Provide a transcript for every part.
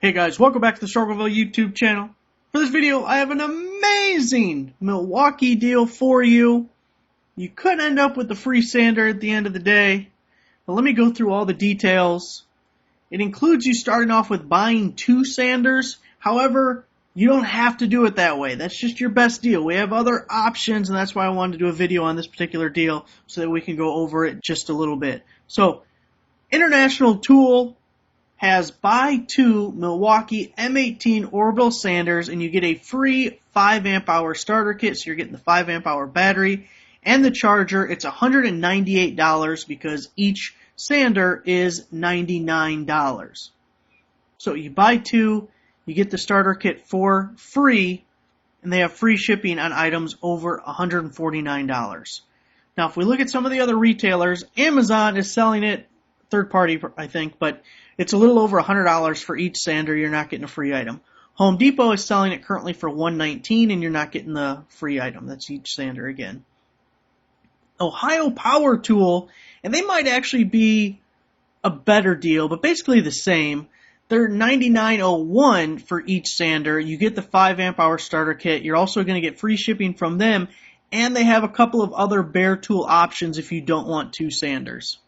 Hey guys, welcome back to the S Perryville YouTube channel. For this video, I have an amazing Milwaukee deal for you. You could end up with the free sander at the end of the day, but let me go through all the details. It includes you starting off with buying 2 sanders. However, you don't have to do it that way. That's just your best deal. We have other options, and that's why I wanted to do a video on this particular deal so that we can go over it just a little bit. So, International Tool has buy 2 Milwaukee M18 orbital sanders, and you get a free 5 amp hour starter kit, so you're getting the 5 amp hour battery and the charger. It's $198 because each sander is $99. So you buy 2, you get the starter kit for free, and they have free shipping on items over $149. Now, if we look at some of the other retailers, Amazon is selling it, third party, I think, but it's a little over $100 for each sander. You're not getting a free item. Home Depot is selling it currently for $119, and you're not getting the free item. That's each sander again. Ohio Power Tool, and they might actually be a better deal, but basically the same. They're $99.01 for each sander. You get the 5 amp hour starter kit. You're also going to get free shipping from them, and they have a couple of other bare tool options if you don't want 2 sanders.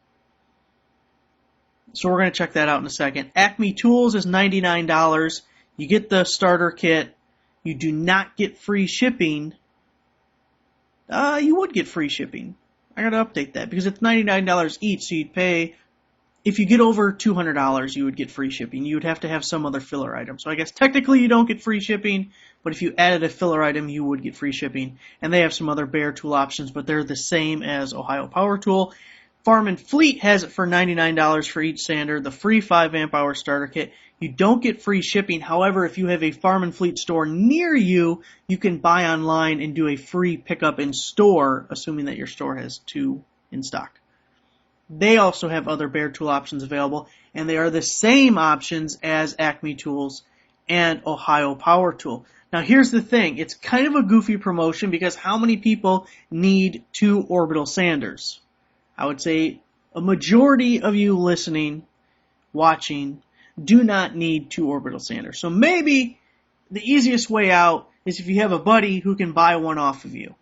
So we're going to check that out in a second. Acme Tools is $99. You get the starter kit. You do not get free shipping. You would get free shipping. I got to update that because it's $99 each, so you'd pay, if you get over $200, you would get free shipping. You would have to have some other filler item. So I guess technically you don't get free shipping, but if you added a filler item, you would get free shipping. And they have some other bare tool options, but they're the same as Ohio Power Tool. Farm and Fleet has it for $99 for each sander, the free 5 amp hour starter kit. You don't get free shipping. However, if you have a Farm and Fleet store near you, you can buy online and do a free pickup in store, assuming that your store has 2 in stock. They also have other bare tool options available, and they are the same options as Acme Tools and Ohio Power Tool. Now, here's the thing. It's kind of a goofy promotion because how many people need 2 orbital sanders? I would say a majority of you listening, watching, do not need 2 orbital sanders. So maybe the easiest way out is if you have a buddy who can buy one off of you.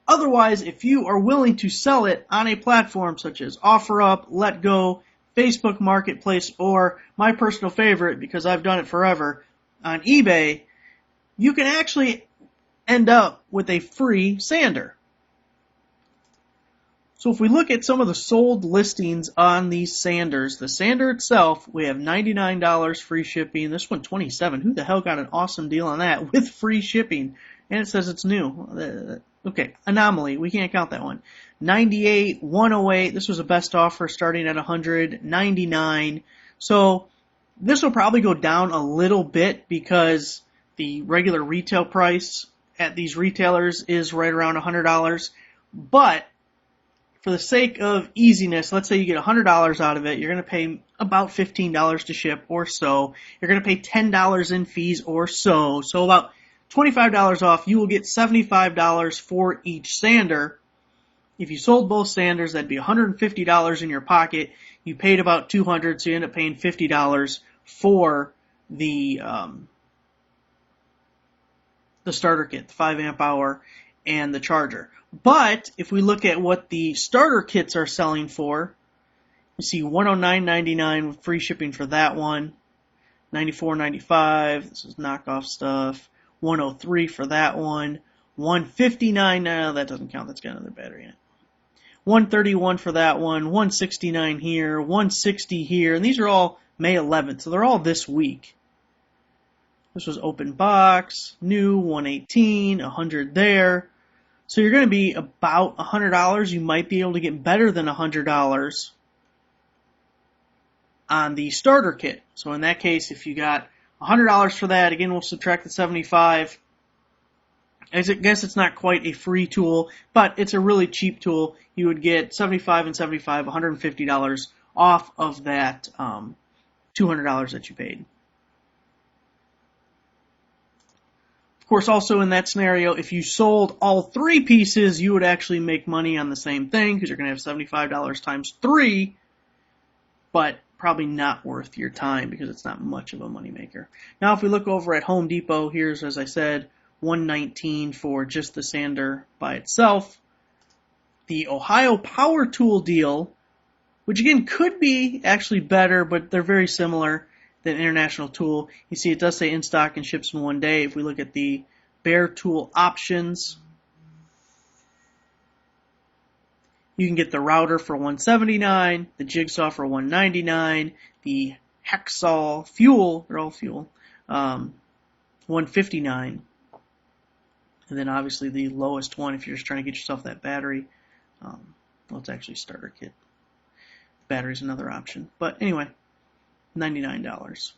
Otherwise, if you are willing to sell it on a platform such as OfferUp, LetGo, Facebook Marketplace, or my personal favorite, because I've done it forever, on eBay, you can actually end up with a free sander. So if we look at some of the sold listings on these sanders, the sander itself, we have $99 free shipping. This one, $27. Who the hell got an awesome deal on that with free shipping? And it says it's new. Okay, Anomaly. We can't count that one. $98, $108. This was a best offer starting at $100, $99. So this will probably go down a little bit because the regular retail price at these retailers is right around $100. But for the sake of easiness, let's say you get $100 out of it, you're going to pay about $15 to ship or so. You're going to pay $10 in fees or so. So about $25 off, you will get $75 for each sander. If you sold both sanders, that'd be $150 in your pocket. You paid about $200, so you end up paying $50 for the starter kit, the 5 amp hour, and the charger. But if we look at what the starter kits are selling for, you see $109.99 with free shipping for that one, $94.95. This is knockoff stuff. $103 for that one, $159. No, that doesn't count. That's got another battery in it. $131 for that one, $169 here, $160 here, and these are all May 11th, so they're all this week. This was open box, new, $118, $100 there. So you're going to be about $100. You might be able to get better than $100 on the starter kit. So in that case, if you got $100 for that, again, we'll subtract the $75. I guess it's not quite a free tool, but it's a really cheap tool. You would get $75 and $75, $150 off of that $200 that you paid. Of course, also in that scenario, if you sold all 3 pieces, you would actually make money on the same thing because you're going to have $75 times 3. But probably not worth your time because it's not much of a moneymaker. Now, if we look over at Home Depot, here's, as I said, $119 for just the sander by itself. The Ohio Power Tool deal, which again could be actually better, but they're very similar than International Tool. You see, it does say in stock and ships in 1 day. If we look at the bare tool options, you can get the router for $179, the jigsaw for $199, the hacksaw fuel, they're all fuel, $159. And then obviously the lowest one, if you're just trying to get yourself that battery, well, it's actually starter kit. Battery's another option. But anyway, $99.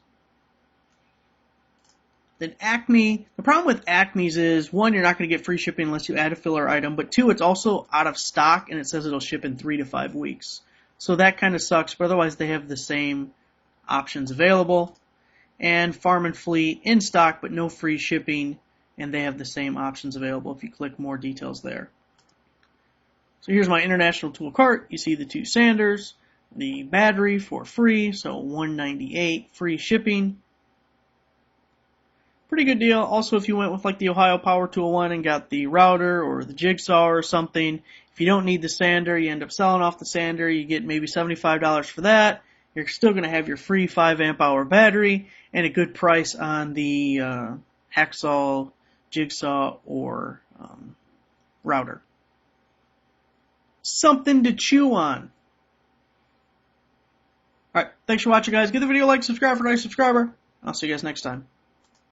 Then Acme, the problem with Acme's is, one, you're not going to get free shipping unless you add a filler item, but two, it's also out of stock, and it says it'll ship in 3 to 5 weeks. So that kind of sucks, but otherwise they have the same options available. And Farm and Fleet, in stock, but no free shipping, and they have the same options available if you click more details there. So here's my International Tool cart. You see the 2 sanders, the battery for free, so $198, free shipping. Pretty good deal. Also, if you went with like the Ohio Power Tool one and got the router or the jigsaw or something, if you don't need the sander, you end up selling off the sander, you get maybe $75 for that. You're still going to have your free 5 amp hour battery and a good price on the hacksaw, jigsaw, or router. Something to chew on. Alright, thanks for watching, guys. Give the video a like, subscribe for a nice subscriber. I'll see you guys next time.